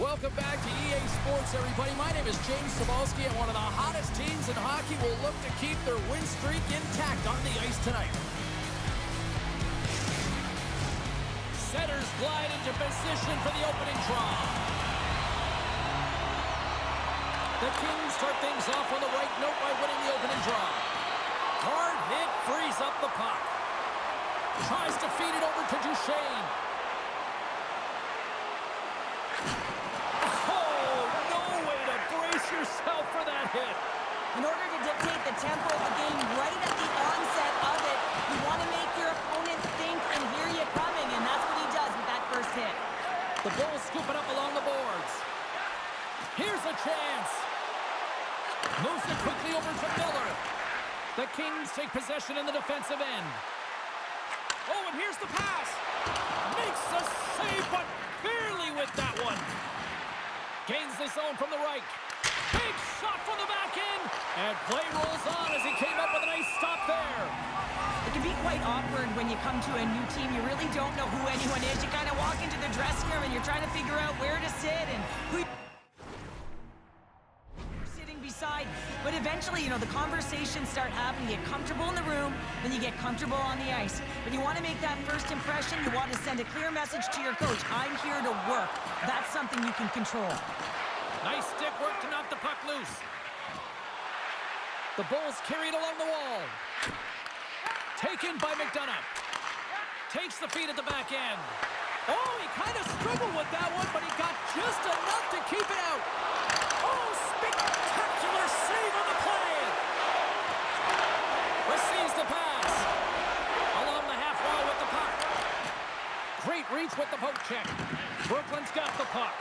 Welcome back to EA Sports, everybody. My name is James Cebulski, and one of the hottest teams in hockey will look to keep their win streak intact on the ice tonight. Setters glide into position for the opening draw. The Kings start things off on the right note by winning the opening draw. Hard hit frees up the puck. Tries to feed it over to Duchesne. Oh, no way to brace yourself for that hit. In order to dictate the tempo of the game right at the onset of it, you want to make your opponent think and hear you coming, and that's what he does with that first hit. The Bulls scoop it up along the boards. Here's a chance. Moves it quickly over to Miller. The Kings take possession in the defensive end. Oh, and here's the pass. Makes the save, but barely with that one. Gains the zone from the right. Big shot from the back end. And play rolls on as he came up with a nice stop there. It can be quite awkward when you come to a new team. You really don't know who anyone is. You kind of walk into the dressing room and you're trying to figure out where to sit and who beside, but eventually, the conversations start happening. You get comfortable in the room, then you get comfortable on the ice. But you want to make that first impression, you want to send a clear message to your coach. I'm here to work. That's something you can control. Nice stick work to knock the puck loose. The Bulls carry it along the wall. Taken by McDonough. Takes the feed at the back end. Oh, he kind of struggled with that one, but he got just enough to keep it out. Oh, spectacular save on the play. Receives the pass. Along the half wall with the puck. Great reach with the poke check. Brooklyn's got the puck.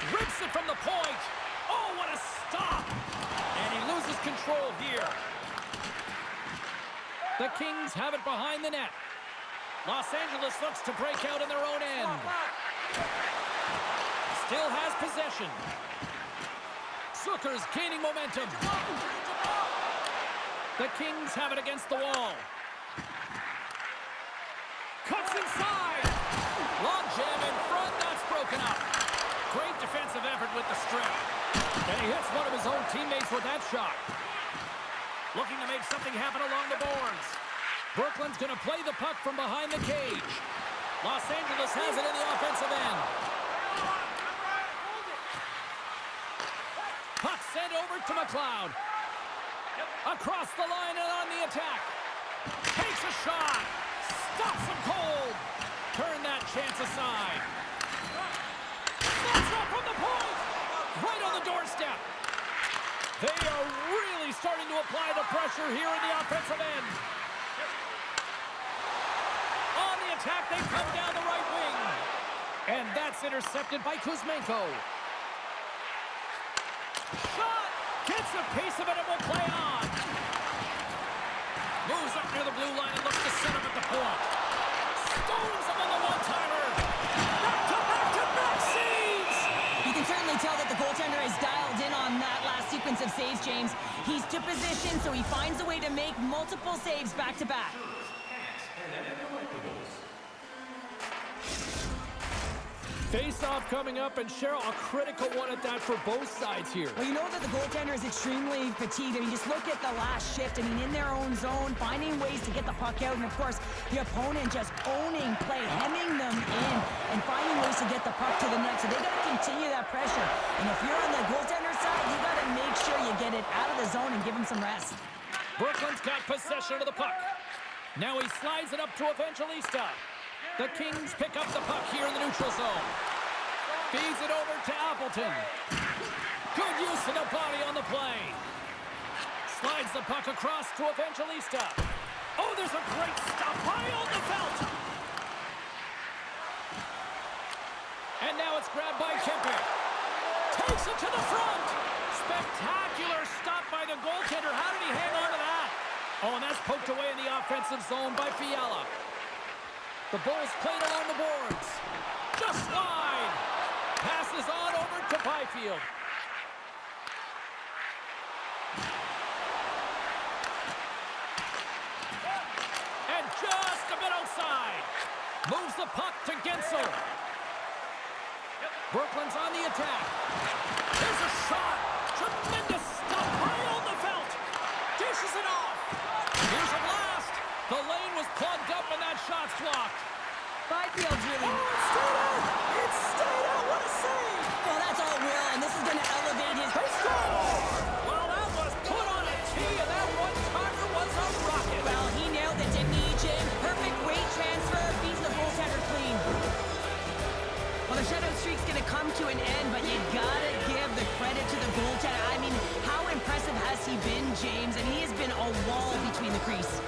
Rips it from the point. Oh, what a stop. And he loses control here. The Kings have it behind the net. Los Angeles looks to break out in their own end. Still has possession. Zucker's gaining momentum. The Kings have it against the wall. Cuts inside. Long jam in front. That's broken up. Great defensive effort with the strip. And he hits one of his own teammates with that shot. Looking to make something happen along the boards. Brooklyn's going to play the puck from behind the cage. Los Angeles has it in the offensive end. Puck sent over to McLeod. Across the line and on the attack. Takes a shot. Stops him cold. Turn that chance aside. That's up from the point. Right on the doorstep. They are really starting to apply the pressure here in the offensive end. On the attack, they come down the right wing. And that's intercepted by Kuzmenko. Shot! Gets a piece of it and will play on. Moves up near the blue line and looks to set him at the point. Stones him on the one-timer. Back-to-back-to-back saves! You can certainly tell that the goaltender is dialed in on that last sequence of saves, James. He's to position, so he finds a way to make multiple saves back-to-back. Face-off coming up, and Cheryl, a critical one at that for both sides here. Well, you know that the goaltender is extremely fatigued. I mean, just look at the last shift. I mean, in their own zone, finding ways to get the puck out, and of course, the opponent just owning play, hemming them in, and finding ways to get the puck to the net. So they got to continue that pressure. And if you're on the goaltender side, you got to make sure you get it out of the zone and give him some rest. Brooklyn's got possession of the puck. Now he slides it up to Evangelista. The Kings pick up the puck here in the neutral zone. Feeds it over to Appleton. Good use of the body on the play. Slides the puck across to Evangelista. Oh, there's a great stop by Oldefeld. And now it's grabbed by Kemper. Takes it to the front. Spectacular stop by the goaltender. How did he hang on to that? Oh, and that's poked away in the offensive zone by Fiala. The Bulls played along the boards. Just wide. Passes on over to Byfield. And just a bit outside. Moves the puck to Gensel. Brooklyn's on the attack. There's a shot. Tremendous stuff by Oldefeld. Dishes it off. Here's a blast. The lane was plugged up and that shot's blocked. Byfield's really... Oh, it's stayed out. It's stayed out. What a save. Well, that's all Will, and this is going to elevate his... They score. Well, that was put on a tee, and that one-timer was a rocket. Well, he nailed it, didn't he, Jim? Perfect weight transfer, beats the goaltender clean. Well, the shutout streak's going to come to an end, but you got to give the credit to the goaltender. I mean, how impressive has he been, James? And he has been a wall between the crease.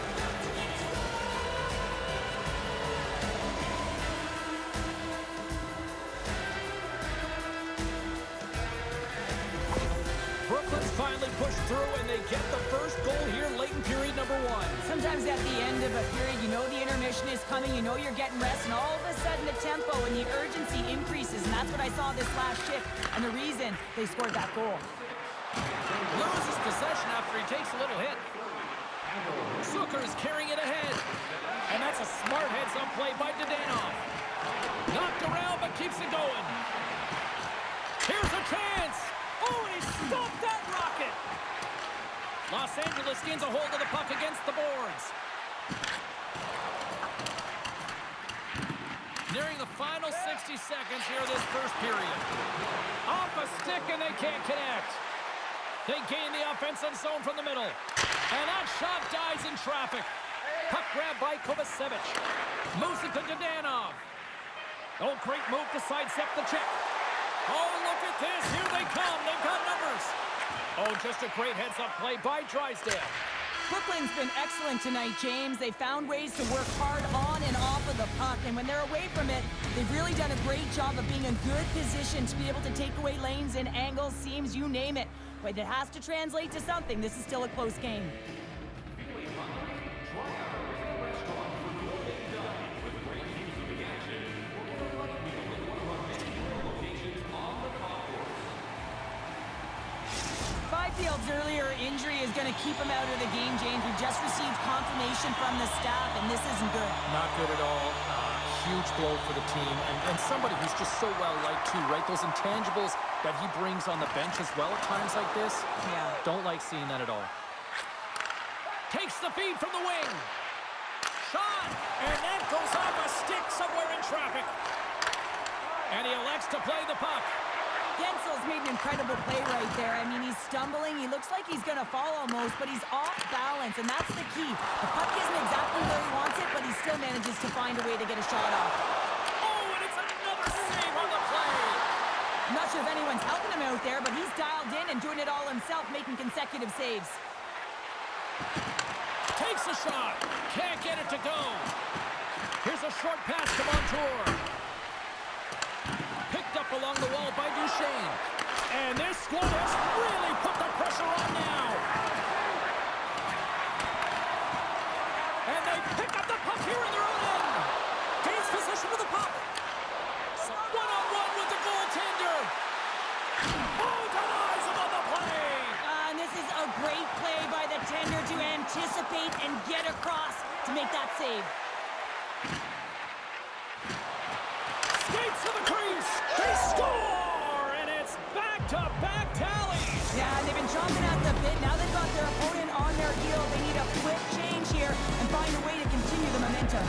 Brooklyn's finally pushed through, and they get the first goal here late in period number 1. Sometimes at the end of a period, you know the intermission is coming, you know you're getting rest, and all of a sudden the tempo and the urgency increases, and that's what I saw this last shift, and the reason they scored that goal. Loses possession after he takes a little hit. Zucker is carrying it ahead, and that's a smart heads-up play by Dadonov. Knocked around, but keeps it going. Here's a chance. Oh, and he stopped that rocket. Los Angeles gains a hold of the puck against the boards. Nearing the final 60 seconds here of this first period. Off a stick, and they can't connect. They gain the offensive zone from the middle. And that shot dies in traffic. Puck grab by Kovacevic. Moves it to Dadonov. Oh, great move to sidestep the check. Oh, look at this. Here they come. They've got numbers. Oh, just a great heads-up play by Drysdale. Brooklyn's been excellent tonight, James. They found ways to work hard on and off of the puck, and when they're away from it, they've really done a great job of being in good position to be able to take away lanes and angles, seams, you name it. But it has to translate to something. This is still a close game. Byfield's earlier injury is going to keep him out of the game, James. We've just received confirmation from the staff, and this isn't good. Not good at all. Huge blow for the team, and somebody who's just so well-liked too, right? Those intangibles that he brings on the bench as well at times like this. Yeah. Don't like seeing that at all. Takes the feed from the wing. Shot, and that goes off a stick somewhere in traffic. And he elects to play the puck. Gensel's made an incredible play right there. I mean, he's stumbling. He looks like he's going to fall almost, but he's off balance, and that's the key. The puck isn't exactly where he wants it, but he still manages to find a way to get a shot off. Oh, and it's another save on the play. I'm not sure if anyone's helping him out there, but he's dialed in and doing it all himself, making consecutive saves. Takes a shot. Can't get it to go. Here's a short pass to Montour. Picked up along the wall by Duchesne. And this squad has really put the pressure on now. And they pick up the puck here in their own end. Gains possession of the puck. One-on-one with the goaltender. Oh, denies him on the play. And this is a great play by the tender to anticipate and get across to make that save. Skates to the crease. They score, and it's back-to-back tallies. Yeah, they've been chomping at the bit. Now they've got their opponent on their heel. They need a quick change here and find a way to continue the momentum.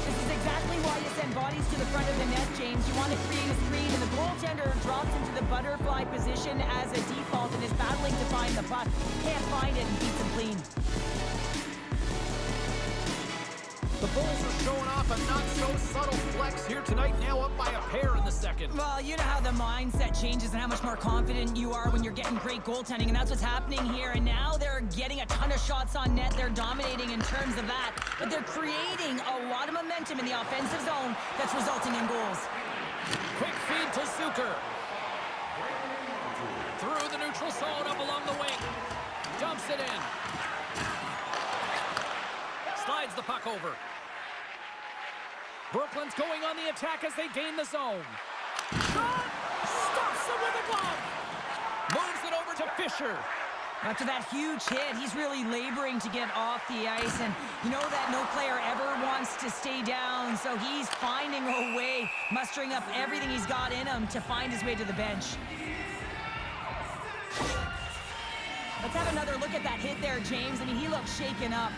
This is exactly why you send bodies to the front of the net, James. You want to create a screen, and the goaltender drops into the butterfly position as a default and is battling to find the puck. Can't find it and beats him clean. The Bulls are showing off a not-so-subtle flex here tonight, now up by a pair in the second. Well, you know how the mindset changes and how much more confident you are when you're getting great goaltending, and that's what's happening here. And now they're getting a ton of shots on net. They're dominating in terms of that, but they're creating a lot of momentum in the offensive zone that's resulting in goals. Quick feed to Zucker. Through the neutral zone, up along the wing. Dumps it in. Slides the puck over. Brooklyn's going on the attack as they gain the zone. Shot! Stops him with a glove! Moves it over to Fisher. After that huge hit, he's really laboring to get off the ice, and you know that no player ever wants to stay down, so he's finding a way, mustering up everything he's got in him to find his way to the bench. Let's have another look at that hit there, James. I mean, he looks shaken up.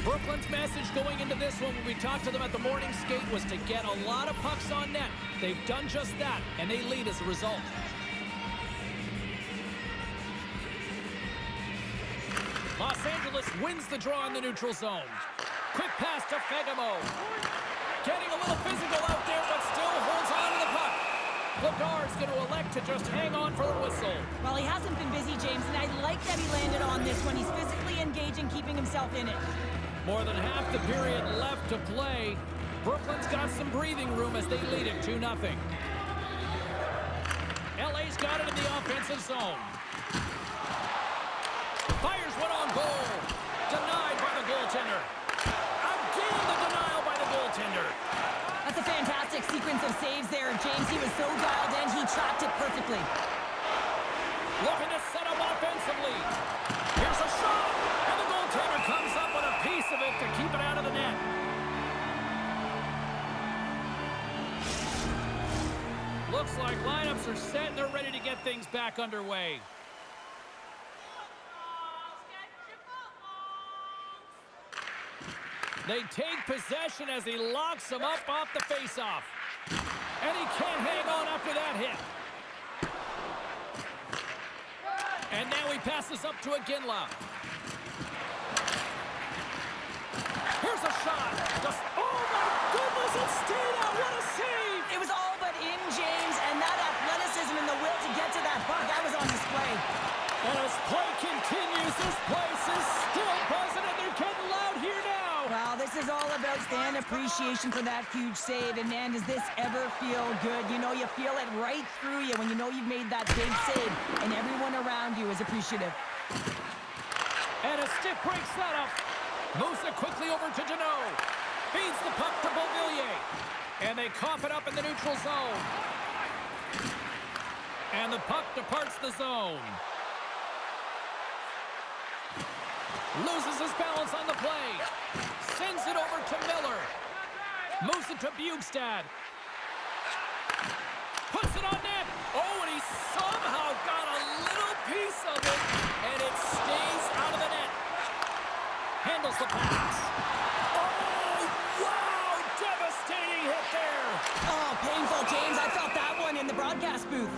Brooklyn's message going into this one when we talked to them at the morning skate was to get a lot of pucks on net. They've done just that, and they lead as a result. Los Angeles wins the draw in the neutral zone. Quick pass to Fagemo. Getting a little physical out there, but still holds on to the puck. Bedard's going to elect to just hang on for the whistle. Well, he hasn't been busy, James, and I like that he landed on this one. He's physically engaging, keeping himself in it. More than half the period left to play. Brooklyn's got some breathing room as they lead it 2-0. LA's got it in the offensive zone. Fires one on goal. Denied by the goaltender. Again, the denial by the goaltender. That's a fantastic sequence of saves there, James. He was so dialed in, he tracked it perfectly. Looking to set up offensively. Here's a shot, and the goaltender comes up with a piece of it to keep it out of the net. Looks like lineups are set and they're ready to get things back underway. They take possession as he locks him up off the faceoff. And he can't hang on after that hit. And now he passes up to Iginla. Here's a shot. Just, oh my goodness, it stayed out. What a save. It was all but in, James, and that athleticism and the will to get to that puck, that was on display. And as play continues, this place is still buzzing, and they're getting loud here now. Well, this is all about fan appreciation for that huge save, and man, does this ever feel good. You know, you feel it right through you when you know you've made that big save, and everyone around you is appreciative. And a stick breaks that up. Moves it quickly over to Jeannot. Feeds the puck to Beauvillier. And they cough it up in the neutral zone. And the puck departs the zone. Loses his balance on the play. Sends it over to Miller. Moves it to Bjugstad. Puts it on net. Oh, and he somehow got a little piece of it. And it stays out of the net. Handles the pass. Oh, wow! Devastating hit there. Oh, painful, James. I felt that one in the broadcast booth.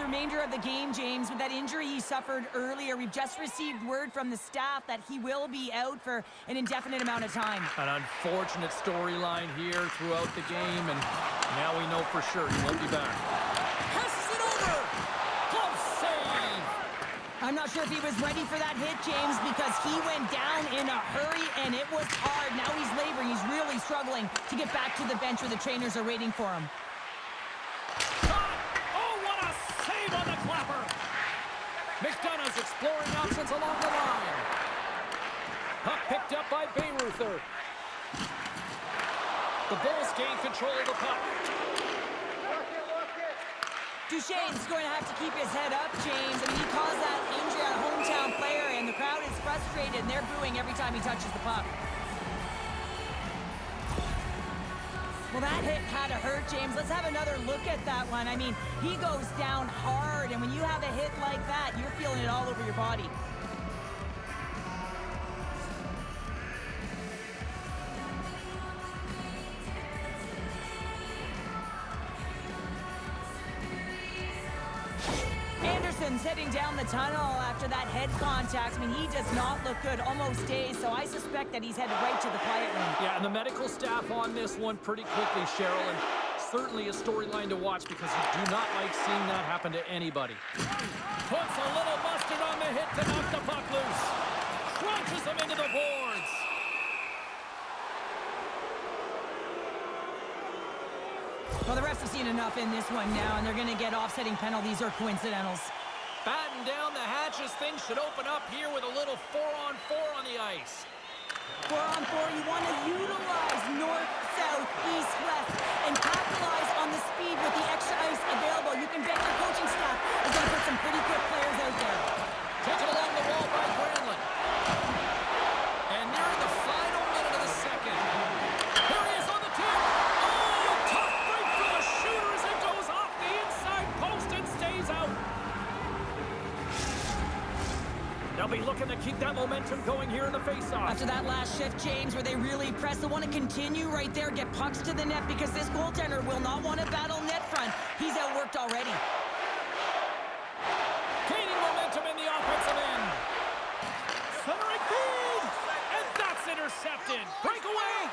Remainder of the game, James, with that injury he suffered earlier. We've just received word from the staff that he will be out for an indefinite amount of time. An unfortunate storyline here throughout the game, and now we know for sure he won't be back. Passes it over! Glove save! I'm not sure if he was ready for that hit, James, because he went down in a hurry, and it was hard. Now he's laboring. He's really struggling to get back to the bench where the trainers are waiting for him. On the clapper. McDonough's exploring options along the line. Puck picked up by Bayreuther. The Bulls gain control of the puck. Duchesne's going to have to keep his head up, James. I mean, he caused that injury on a hometown player, and the crowd is frustrated, and they're booing every time he touches the puck. Well, that hit had to hurt, James. Let's have another look at that one. I mean, he goes down hard, and when you have a hit like that, you're feeling it all over your body. Anderson's heading down the tunnel after that head contact. I mean, he does not look good, almost dazed, so I suspect that he's headed right to the quiet room. Yeah, and the medical staff on this one pretty quickly, Cheryl, and certainly a storyline to watch because you do not like seeing that happen to anybody. Puts a little mustard on the hit to knock the puck loose. Crunches him into the boards. Well, the refs have seen enough in this one now, and they're going to get offsetting penalties or coincidentals. Batten down the hatches. Things should open up here with a little 4-on-4 on the ice. 4-on-4, you want to utilize north, south, east, west, and capitalize on the speed with the extra ice available. You can bet your coaching staff is going to put some pretty quick players out there. Taken along the wall by Granlund. And nearing the final minute of the second. Here he is on the tip. Oh, tough break for the shooter as it goes off the inside post and stays out. They'll be looking to keep that momentum going here in the faceoff. After that last shift, James, where they really press, they want to continue right there, get pucks to the net, because this goaltender will not want to battle net front. He's outworked already. Gaining momentum in the offensive end. Centering feed! And that's intercepted. Breakaway!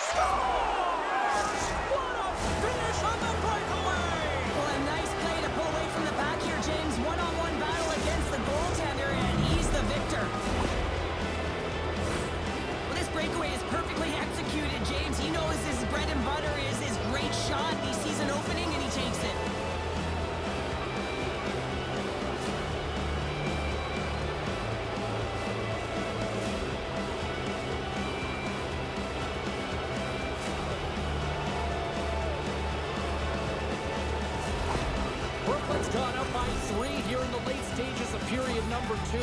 Scores! What a finish on the breakaway! Well, a nice play to pull away from the back here, James. One-on-one battle against the goaltender, and he's the victor. Well, this breakaway is perfectly executed, James. He knows his bread and butter is his great shot. He sees an opening, and he takes it. Brooklyn's gone up by 3 here in the late stages of period number 2.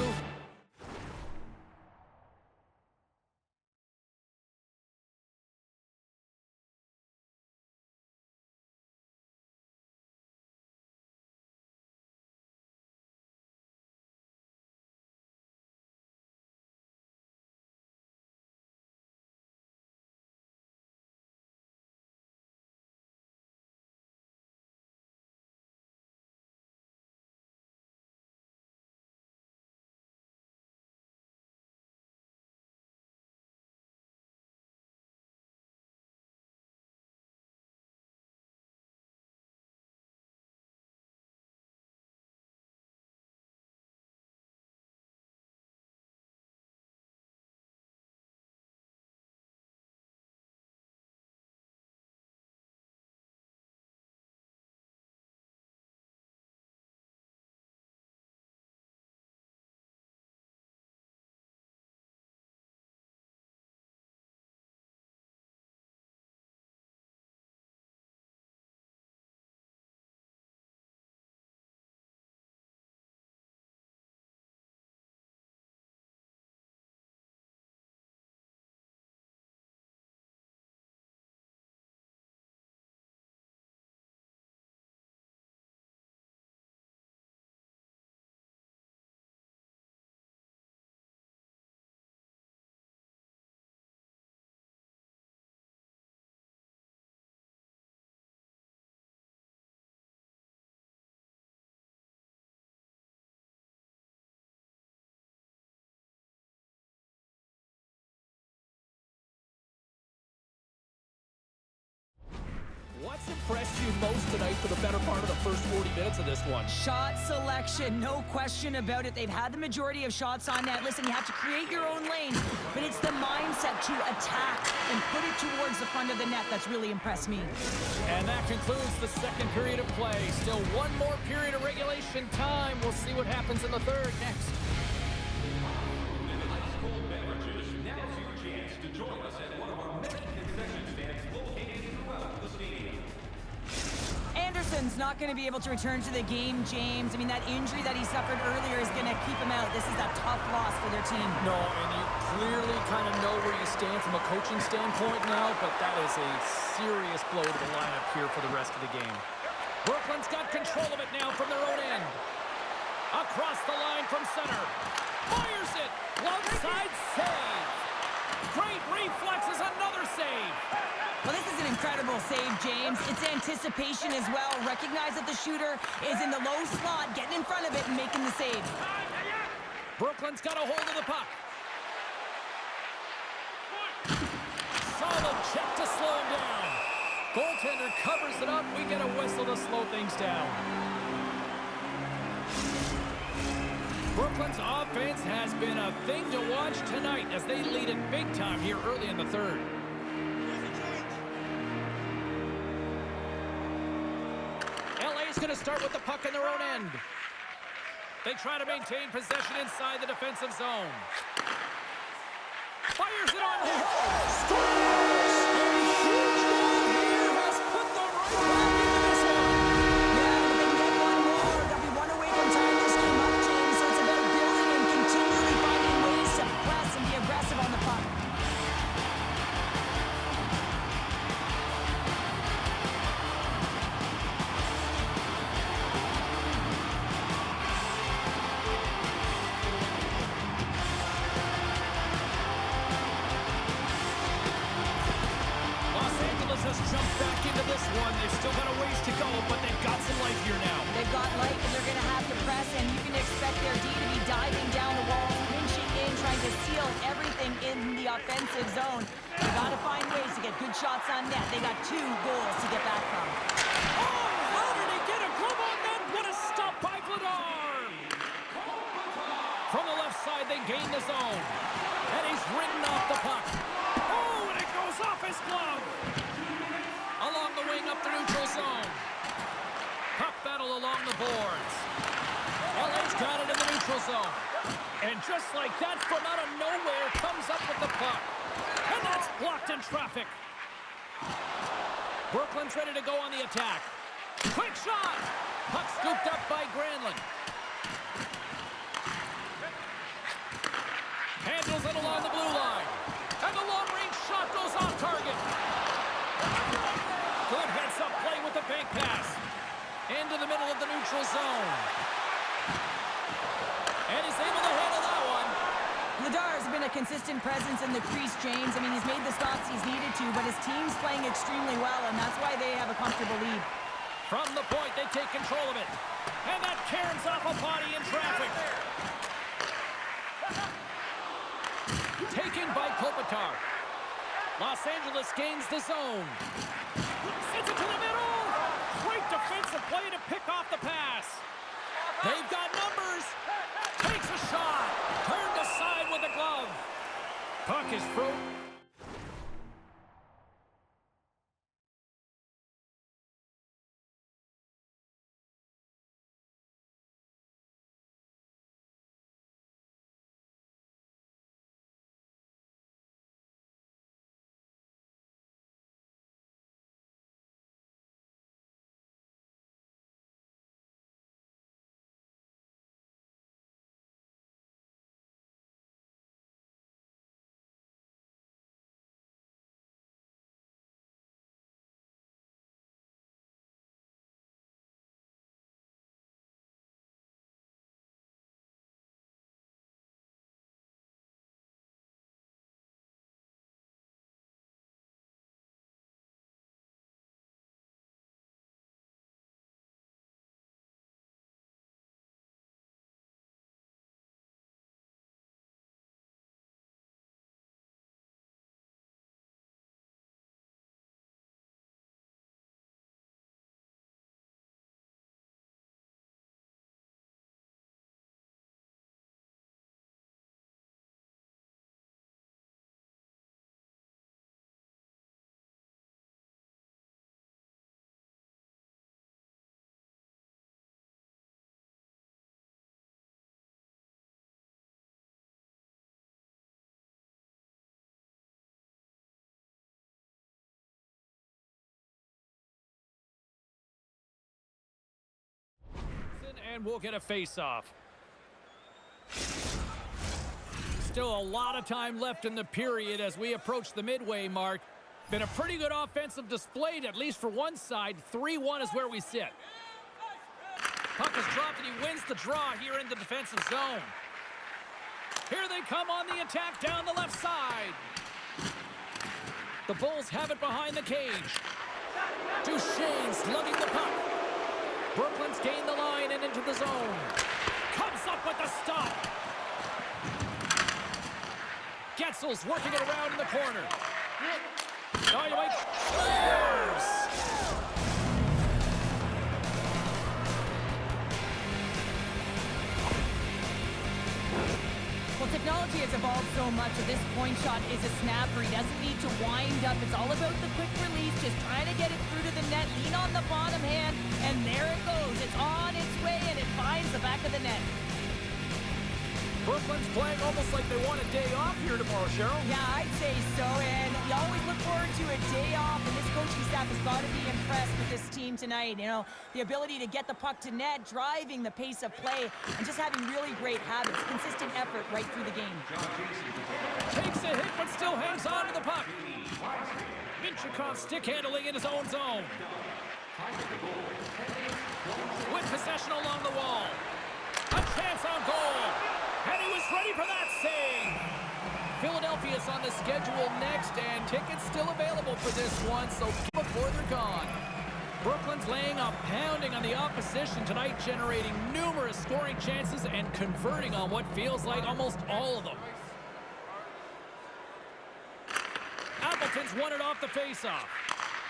What's impressed you most tonight for the better part of the first 40 minutes of this one? Shot selection, no question about it. They've had the majority of shots on net. Listen, you have to create your own lane, but it's the mindset to attack and put it towards the front of the net that's really impressed me. And that concludes the second period of play. Still one more period of regulation time. We'll see what happens in the third next. Now's your chance to join us at one of our many concession stands located throughout the stadium. Anderson's not going to be able to return to the game, James. I mean, that injury that he suffered earlier is going to keep him out. This is a tough loss for their team. No, and you clearly kind of know where you stand from a coaching standpoint now, but that is a serious blow to the lineup here for the rest of the game. Brooklyn's got control of it now from their own end. Across the line from center. Fires it. Left side save. Great reflexes, another save. Well, this is an incredible save, James. It's anticipation as well. Recognize that the shooter is in the low slot, getting in front of it and making the save. Brooklyn's got a hold of the puck. Solid check to slow him down. Goaltender covers it up. We get a whistle to slow things down. Brooklyn's offense has been a thing to watch tonight as they lead it big time here early in the third. LA's going to start with the puck in their own end. They try to maintain possession inside the defensive zone. Fires it on home. Scores! A huge goal here has put them right back into this one. Yeah, but they can get one more. They'll be one away from tying this game up, James. So it's about building and continually finding ways to press and be aggressive on the puck. Los Angeles has jumped back into this one. They've still got a ways to go, but they've got some life here now. They've got life, and they're going to have to press, and you can expect their D to be diving down the walls, pinching in, trying to seal everything in the offensive zone. They got to find ways to get good shots on net. They got 2 goals to get back from. Oh, how did he get a glove on that? What a stop by Vladar! From the left side, they gain the zone. And he's ridden off the puck. Oh, and it goes off his glove. Along the wing up the neutral zone. Puck battle along the boards. LA's got it in the neutral zone. And just like that, from out of nowhere, comes up with the puck. And that's blocked in traffic. Brooklyn's ready to go on the attack. Quick shot! Puck scooped up by Granlund. Handles it along the blue line. And the long-range shot goes off target. Good heads-up play with the fake pass. Into the middle of the neutral zone. And he's able to handle that one. Vladar's been a consistent presence in the crease, James. I mean, he's made the stops he's needed to, but his team's playing extremely well, and that's why they have a comfortable lead. From the point, they take control of it. And that caroms off a body in traffic. Taken by Kopitar. Los Angeles gains the zone. Sends it to the middle. Great defensive play to pick off the pass. They've got numbers. Takes a shot. Turned aside with a glove. Puck is through. And we'll get a face-off. Still a lot of time left in the period as we approach the midway mark. Been a pretty good offensive display, at least for one side. 3-1 is where we sit. Puck is dropped and he wins the draw here in the defensive zone. Here they come on the attack down the left side. The Bulls have it behind the cage. Duchesne slugging the puck. Brooklyn's gained the line and into the zone. Comes up with the stop. Getzel's working it around in the corner. Dynamite scores! Well, technology has evolved so much that this point shot is a snapper. He doesn't need to wind lined up. It's all about the quick release, just trying to get it through to the net. Lean on the bottom hand, and there it goes. It's on its way, and it finds the back of the net. Brooklyn's playing almost like they want a day off here tomorrow, Cheryl. Yeah, I'd say so, and you always look forward to a day off, and this coaching staff has got to be impressed with this team tonight. You know, the ability to get the puck to net, driving the pace of play, and just having really great habits, consistent effort right through the game. Takes a hit, but still hangs on to the puck. Minchikov stick handling in his own zone. With possession along the wall. A chance on goal. And he was ready for that save. Philadelphia's on the schedule next, and tickets still available for this one, so before they're gone. Brooklyn's laying a pounding on the opposition tonight, generating numerous scoring chances and converting on what feels like almost all of them. Appleton's won it off the faceoff.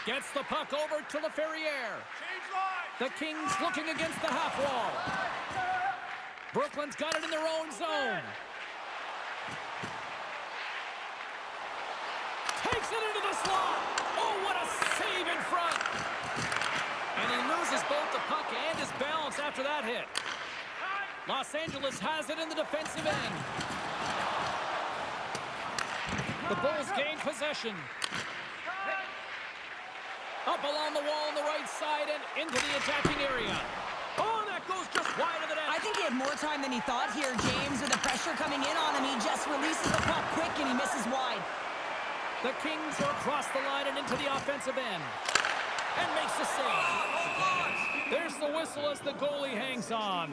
Gets the puck over to LaFerriere. The Kings looking against the half wall. Brooklyn's got it in their own zone. Takes it into the slot. Oh, what a save in front. And he loses both the puck and his balance after that hit. Los Angeles has it in the defensive end. The Bulls gain possession. Up along the wall on the right side and into the attacking area. Oh, that goes just wide of the net. I think he had more time than he thought here, James. With the pressure coming in on him, he just releases the puck quick and he misses wide. The Kings are across the line and into the offensive end. And makes the save. There's the whistle as the goalie hangs on.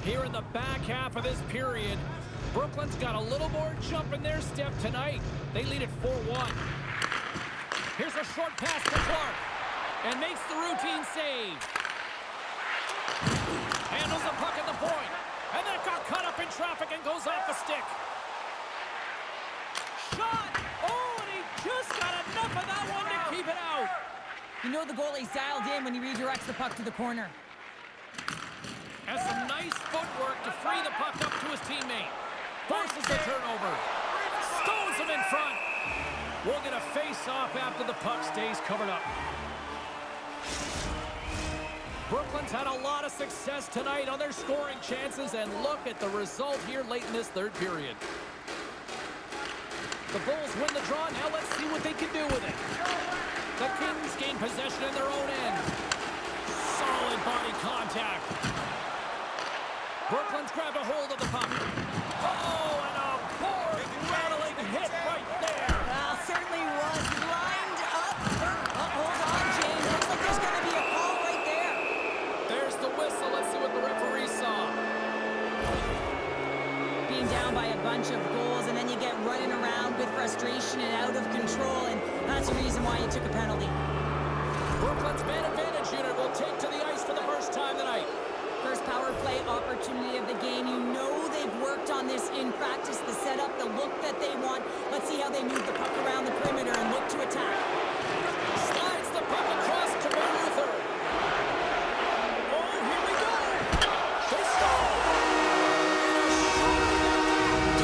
Here in the back half of this period, Brooklyn's got a little more jump in their step tonight. They lead it 4-1. Here's a short pass to Clark. And makes the routine save. Handles the puck at the point. And then it got cut up in traffic and goes off the stick. Shot! Oh, and he just got enough of that one to keep it out. You know the goalie's dialed in when he redirects the puck to the corner. Has some nice footwork to free the puck up to his teammate. Forces the turnover. Stones him in front. We'll get a face-off after the puck stays covered up. Brooklyn's had a lot of success tonight on their scoring chances, and look at the result here late in this third period. The Bulls win the draw. Now let's see what they can do with it. The Kings gain possession in their own end. Solid body contact. Brooklyn's grabbed a hold of the puck. Oh, and a board-rattling hit right there. Well, certainly was lined up. Hold on, James. Looks like there's going to be a call right there. There's the whistle. Let's see what the referee saw. Being down by a bunch of goals, and then you get running around with frustration and out of control, and that's the reason why you took a penalty. Brooklyn's man advantage unit will take to the ice for the first time tonight. First power play opportunity of the game. You know they've worked on this in practice, the setup, the look that they want. Let's see how they move the puck around the perimeter and look to attack. Slides the puck across to Luther. Oh, here we go. They score.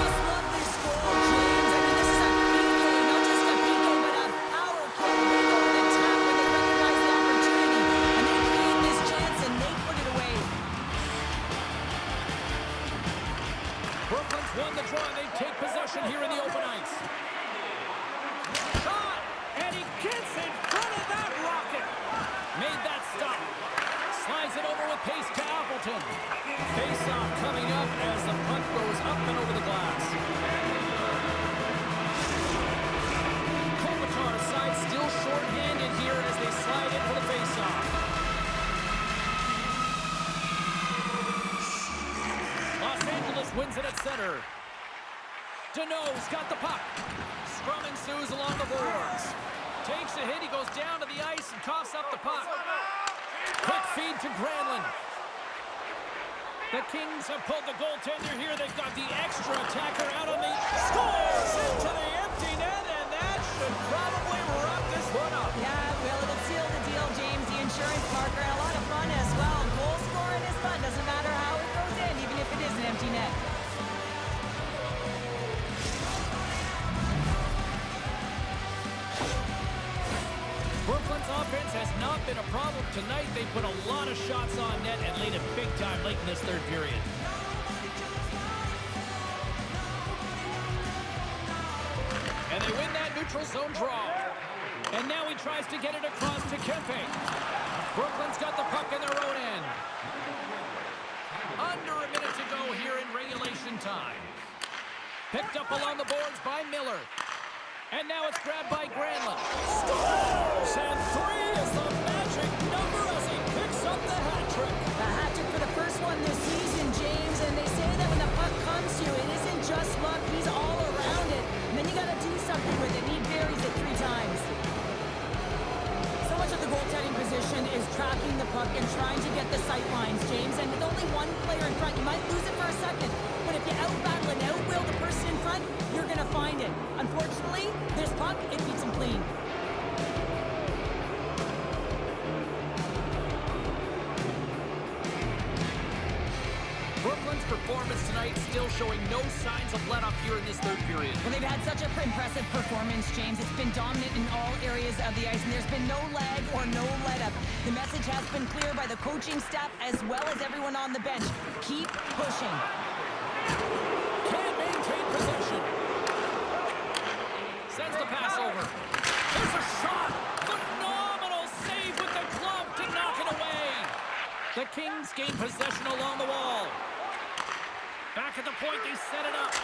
Just love this goal, James. I mean, this is a PK, not just a PK, but a power play. They go and attack when they recognize the opportunity, and they create this chance, and they put it away. Brooklyn's won the draw, and they take possession here in the open ice. Shot, and he gets in front of that rocket. Made that stop. Slides it over with pace to Appleton. Face-off coming up as the puck goes up and over the glass. Kopitar's side still short-handed here as they slide in for the face-off. Los Angeles wins it at center. Deneau's got the puck. Scrum ensues along the boards. Takes a hit, he goes down to the ice and coughs up the puck. Quick feed to Granlund. The Kings have pulled the goaltender here. They've got the extra attacker out on the... Scores into the empty net, and that should probably wrap this one up. Yeah, well, it'll seal the deal, James. The insurance marker, and a lot of fun as well. Goal scoring is fun. Doesn't matter how it goes in, even if it is an empty net. defense has not been a problem tonight. They put a lot of shots on net and laid it big time late in this third period. And they win that neutral zone draw. And now he tries to get it across to Kempe. Brooklyn's got the puck in their own end. Under a minute to go here in regulation time. Picked up along the boards by Miller. And now it's grabbed by Granlund. Scores! And 3 is the magic number as he picks up the hat trick. The hat trick for the first one this season, James. And they say that when the puck comes to you, it isn't just luck. He's all around it. And then you got to do something with it. He buries it 3 times. So much of the goaltending position is tracking the puck and trying to get the sight lines, James. And with only one player in front, you might lose it for a second. But if you out-battle and out-will the person in front, you're going to find it. Unfortunately, this puck, it beats him clean. Brooklyn's performance tonight still showing no signs of let-up here in this third period. Well, they've had such an impressive performance, James. It's been dominant in all areas of the ice, and there's been no lag or no let-up. The message has been clear by the coaching staff as well as everyone on the bench. Keep pushing. Can't maintain possession. Sends the pass over. There's a shot. Phenomenal save with the glove to knock it away. The Kings gain possession along the wall. Back at the point, they set it up.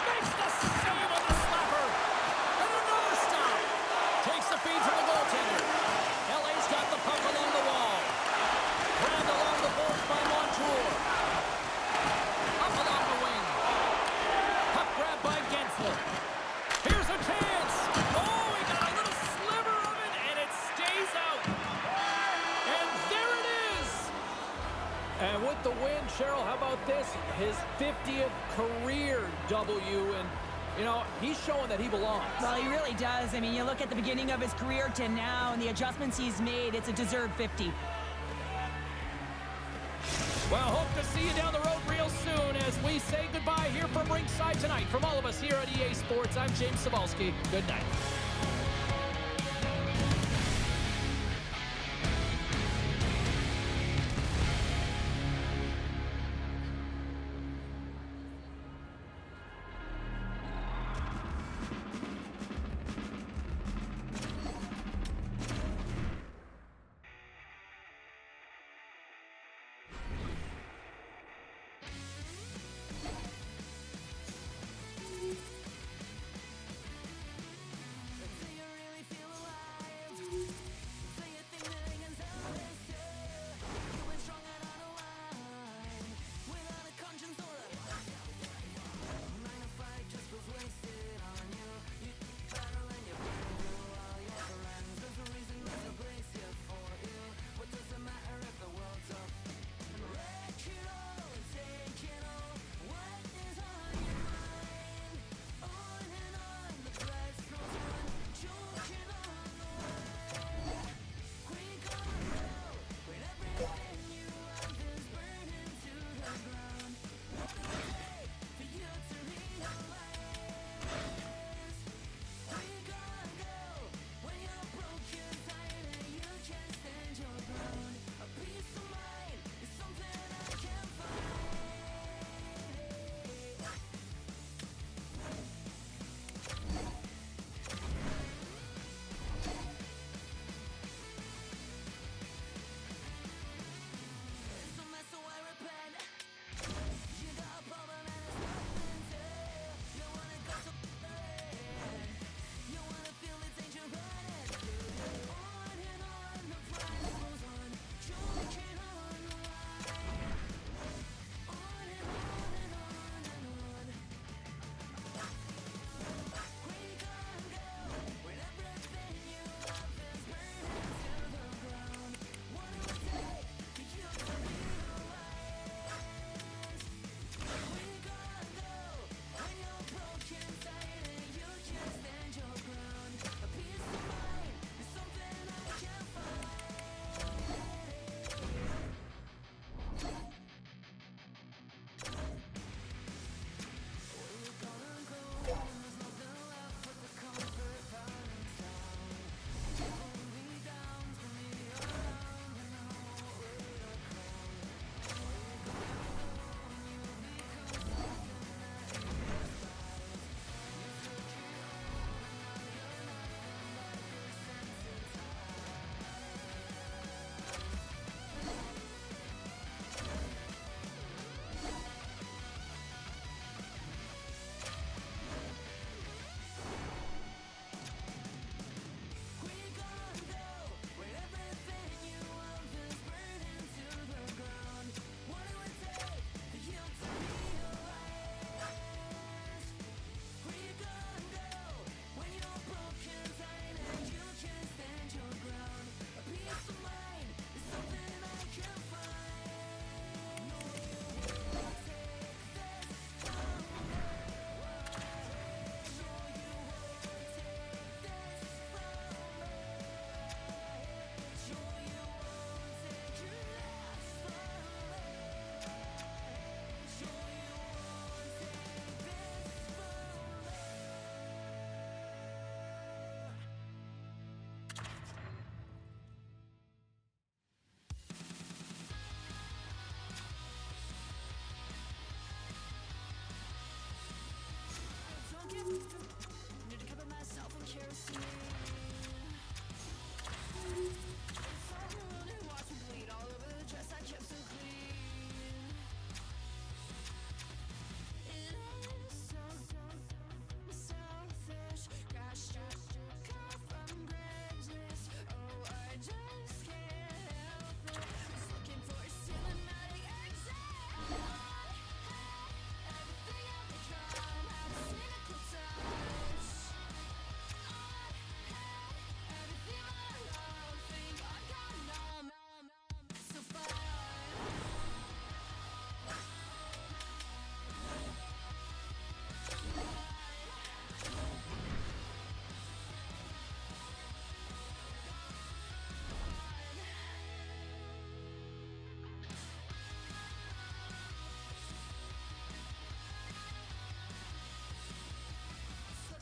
Makes the save on the slapper. And another stop. Takes the feed from the goaltender. LA's got the puck along the wall. Grabbed along the boards by Montour. Up along the wing. Puck grabbed by Gensler. Here's a chance. Oh, he got a little sliver of it, and it stays out. And there it is. And with the win, Cheryl, how about this? His 50th career W, and, you know, he's showing that he belongs. Well, he really does. I mean, you look at the beginning of his career to now and the adjustments he's made, it's a deserved 50. Well, hope to see you down the road real soon as we say goodbye here from ringside tonight. From all of us here at EA Sports, I'm James Cybulski. Good night.